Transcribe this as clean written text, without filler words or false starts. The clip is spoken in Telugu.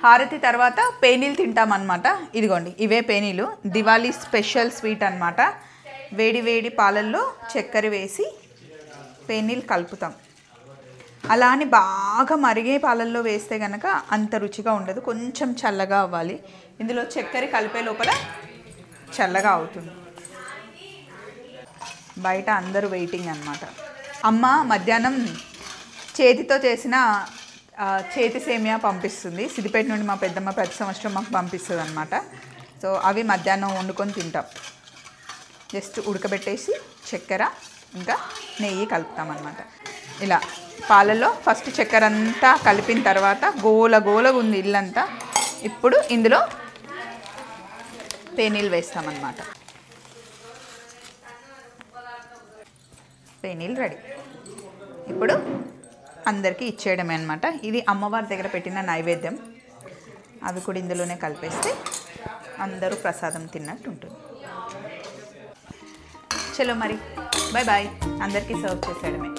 హారతి తర్వాత పేనీలు తింటామన్నమాట. ఇదిగోండి ఇవే పేనీలు, దివాళీ స్పెషల్ స్వీట్ అన్నమాట. వేడి వేడి పాలల్లో చక్కెర వేసి పేనీలు కలుపుతాం. అలా అని బాగా మరిగే పాలల్లో వేస్తే కనుక అంత రుచిగా ఉండదు, కొంచెం చల్లగా అవ్వాలి. ఇందులో చక్కెర కలిపే లోపల చల్లగా అవుతుంది. బయట అందరూ వెయిటింగ్ అన్నమాట. అమ్మ మధ్యాహ్నం చేతితో చేసిన చేతి సేమియా పంపిస్తుంది. సిద్దిపేట నుండి మా పెద్దమ్మ ప్రతి సంవత్సరం మాకు పంపిస్తుంది అన్నమాట. సో అవి మధ్యాహ్నం వండుకొని తింటాం. జస్ట్ ఉడకబెట్టేసి చక్కెర ఇంకా నెయ్యి కలుపుతామన్నమాట. ఇలా పాలలో ఫస్ట్ చక్కెర అంతా కలిపిన తర్వాత గోల గోలగా ఉంది ఇల్లంతా. ఇప్పుడు ఇందులో పేనీలు వేస్తామన్నమాట. పేనీలు రెడీ. ఇప్పుడు అందరికీ ఇచ్చేయడమే అనమాట. ఇది అమ్మవారి దగ్గర పెట్టిన నైవేద్యం. అవి కూడా ఇందులోనే కలిపేస్తే అందరూ ప్రసాదం తిన్నట్టు ఉంటుంది. చలో మరి బాయ్ బాయ్. అందరికీ సర్వ్ చేసేయడమే.